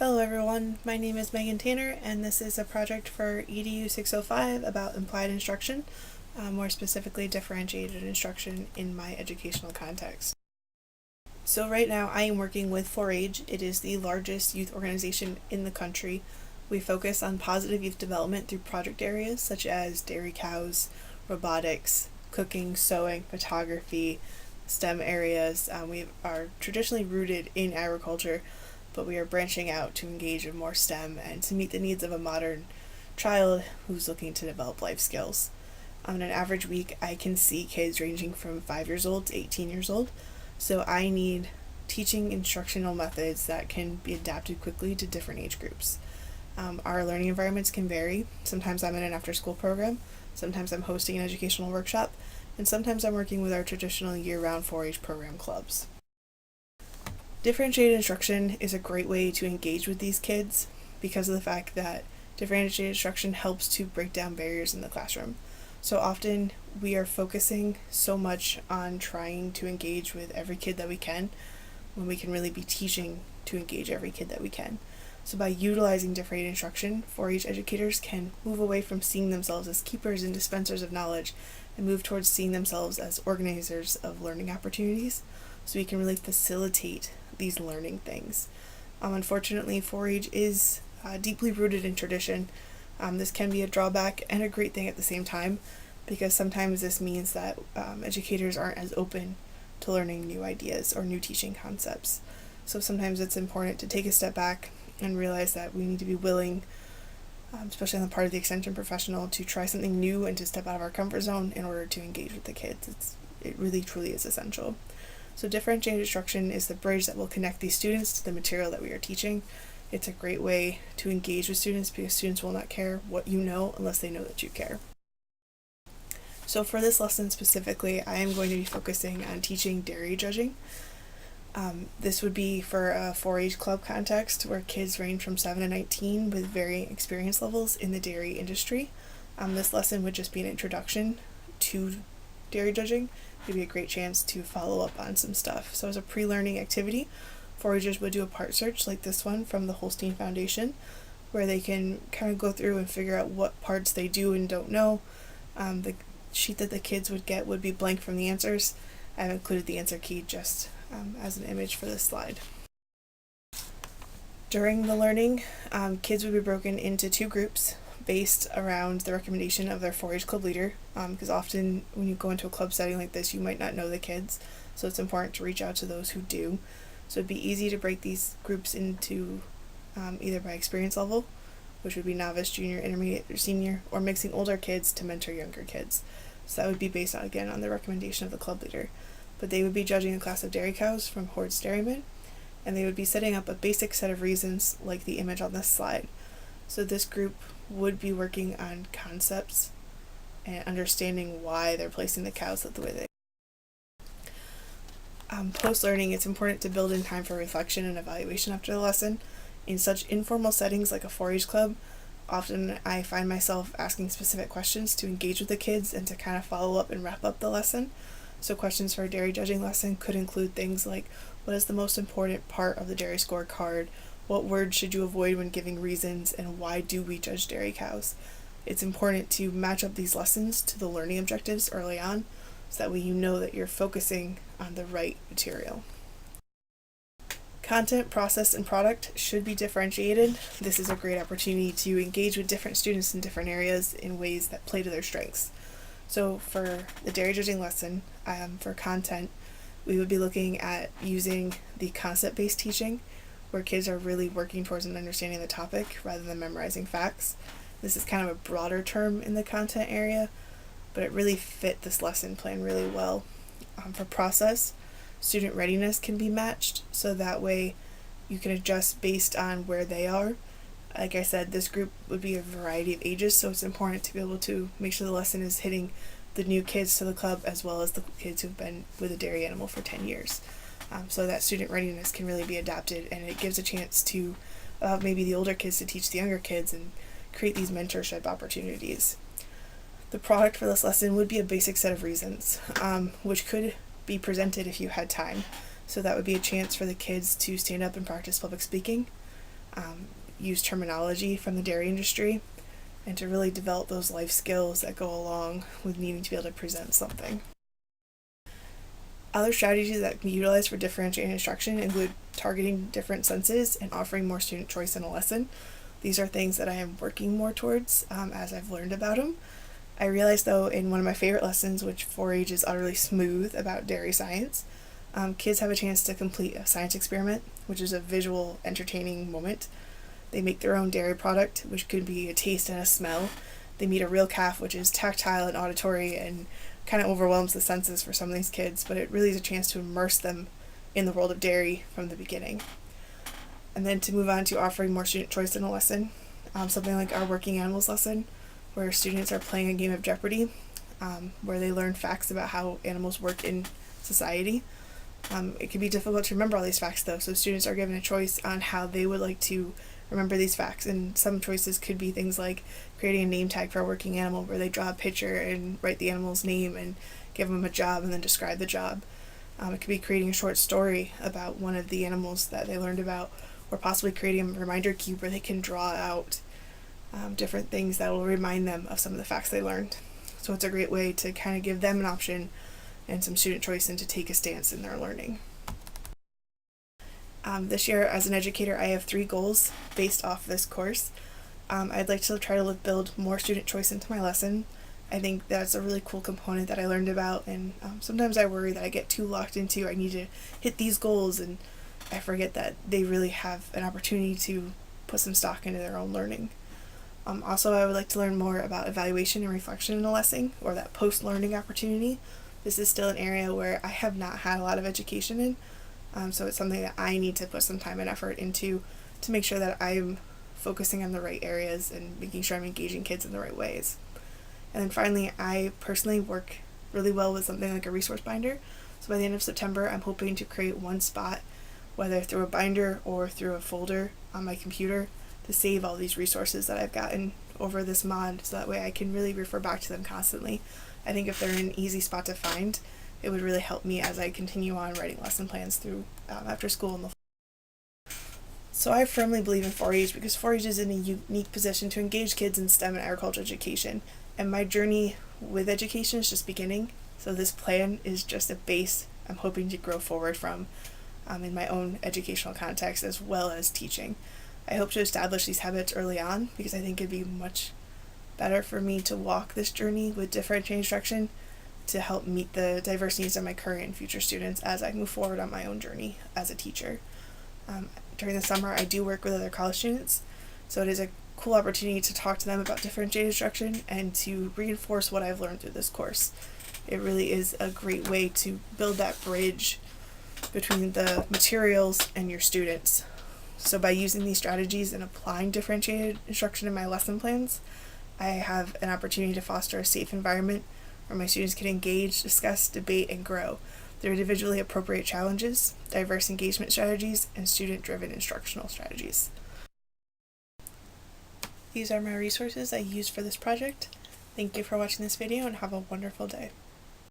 Hello everyone, my name is Megan Tanner and this is a project for EDU 605 about implied instruction, more specifically differentiated instruction in my educational context. So right now I am working with 4-H. It is the largest youth organization in the country. We focus on positive youth development through project areas such as dairy cows, robotics, cooking, sewing, photography, STEM areas. We are traditionally rooted in agriculture, but we are branching out to engage in more STEM and to meet the needs of a modern child who's looking to develop life skills. On an average week, I can see kids ranging from 5 years old to 18 years old, so I need teaching instructional methods that can be adapted quickly to different age groups. Our learning environments can vary. Sometimes I'm in an after-school program, sometimes I'm hosting an educational workshop, and sometimes I'm working with our traditional year-round 4-H program clubs. Differentiated instruction is a great way to engage with these kids because of the fact that differentiated instruction helps to break down barriers in the classroom. So often we are focusing so much on trying to engage with every kid that we can when we can really be teaching to engage every kid that we can. So by utilizing differentiated instruction, 4-H educators can move away from seeing themselves as keepers and dispensers of knowledge and move towards seeing themselves as organizers of learning opportunities, so we can really facilitate these learning things. Unfortunately, 4-H is deeply rooted in tradition. This can be a drawback and a great thing at the same time, because sometimes this means that educators aren't as open to learning new ideas or new teaching concepts. So sometimes it's important to take a step back and realize that we need to be willing, especially on the part of the extension professional, to try something new and to step out of our comfort zone in order to engage with the kids. It really truly is essential. So differentiated instruction is the bridge that will connect these students to the material that we are teaching. It's a great way to engage with students because students will not care what you know unless they know that you care. So for this lesson specifically, I am going to be focusing on teaching dairy judging. This would be for a 4-H club context where kids range from 7 to 19 with varying experience levels in the dairy industry. This lesson would just be an introduction to dairy judging. It'd be a great chance to follow up on some stuff. So as a pre-learning activity, 4-Hers would do a part search like this one from the Holstein Foundation, where they can kind of go through and figure out what parts they do and don't know. The sheet that the kids would get would be blank from the answers. I've included the answer key just as an image for this slide. During the learning, kids would be broken into two groups based around the recommendation of their 4-H club leader, because often when you go into a club setting like this, you might not know the kids, so it's important to reach out to those who do. So it'd be easy to break these groups into either by experience level, which would be novice, junior, intermediate, or senior, or mixing older kids to mentor younger kids. So that would be based on, again, on the recommendation of the club leader. But they would be judging a class of dairy cows from Horde's Dairymen, and they would be setting up a basic set of reasons like the image on this slide. So this group would be working on concepts and understanding why they're placing the cows the way they Post-learning, it's important to build in time for reflection and evaluation after the lesson. In such informal settings like a 4-H club, often I find myself asking specific questions to engage with the kids and to kind of follow up and wrap up the lesson. So questions for a dairy judging lesson could include things like, what is the most important part of the dairy scorecard? What words should you avoid when giving reasons, and why do we judge dairy cows? It's important to match up these lessons to the learning objectives early on, so that way you know that you're focusing on the right material. Content, process, and product should be differentiated. This is a great opportunity to engage with different students in different areas in ways that play to their strengths. So for the dairy judging lesson, for content, we would be looking at using the concept-based teaching, where kids are really working towards an understanding of the topic rather than memorizing facts. This is kind of a broader term in the content area, but it really fit this lesson plan really well. For process, student readiness can be matched, so that way you can adjust based on where they are. Like I said, this group would be a variety of ages, so it's important to be able to make sure the lesson is hitting the new kids to the club as well as the kids who've been with a dairy animal for 10 years. So that student readiness can really be adapted, and it gives a chance to maybe the older kids to teach the younger kids and create these mentorship opportunities. The product for this lesson would be a basic set of reasons, which could be presented if you had time. So that would be a chance for the kids to stand up and practice public speaking. use terminology from the dairy industry, and to really develop those life skills that go along with needing to be able to present something. Other strategies that can be utilized for differentiated instruction include targeting different senses and offering more student choice in a lesson. These are things that I am working more towards as I've learned about them. I realized, though, in one of my favorite lessons, which 4-H is utterly smooth about dairy science, kids have a chance to complete a science experiment, which is a visual, entertaining moment. They make their own dairy product, which could be a taste and a smell. They meet a real calf, which is tactile and auditory and kind of overwhelms the senses for some of these kids, but it really is a chance to immerse them in the world of dairy from the beginning. And then to move on to offering more student choice in a lesson, something like our working animals lesson, where students are playing a game of Jeopardy, where they learn facts about how animals work in society. It can be difficult to remember all these facts, though, so students are given a choice on how they would like to remember these facts, and some choices could be things like creating a name tag for a working animal, where they draw a picture and write the animal's name and give them a job and then describe the job. It could be creating a short story about one of the animals that they learned about, or possibly creating a reminder cube where they can draw out different things that will remind them of some of the facts they learned. So it's a great way to kind of give them an option and some student choice and to take a stance in their learning. This year, as an educator, I have 3 goals based off this course. I'd like to try to build more student choice into my lesson. I think that's a really cool component that I learned about, and sometimes I worry that I get too locked into I need to hit these goals, and I forget that they really have an opportunity to put some stock into their own learning. Also, I would like to learn more about evaluation and reflection in a lesson, or that post-learning opportunity. This is still an area where I have not had a lot of education in, so it's something that I need to put some time and effort into to make sure that I'm focusing on the right areas and making sure I'm engaging kids in the right ways. And then finally, I personally work really well with something like a resource binder. So by the end of September, I'm hoping to create one spot, whether through a binder or through a folder on my computer, to save all these resources that I've gotten over this mod, so that way I can really refer back to them constantly. I think if they're an easy spot to find, it would really help me as I continue on writing lesson plans through after school in the fall. So I firmly believe in 4-H because 4-H is in a unique position to engage kids in STEM and agriculture education, and my journey with education is just beginning, so this plan is just a base I'm hoping to grow forward from in my own educational context as well as teaching. I hope to establish these habits early on because I think it'd be much better for me to walk this journey with differentiated instruction to help meet the diverse needs of my current and future students as I move forward on my own journey as a teacher. During the summer, I do work with other college students, so it is a cool opportunity to talk to them about differentiated instruction and to reinforce what I've learned through this course. It really is a great way to build that bridge between the materials and your students. So by using these strategies and applying differentiated instruction in my lesson plans, I have an opportunity to foster a safe environment where my students can engage, discuss, debate, and grow through individually appropriate challenges, diverse engagement strategies, and student-driven instructional strategies. These are my resources I used for this project. Thank you for watching this video and have a wonderful day.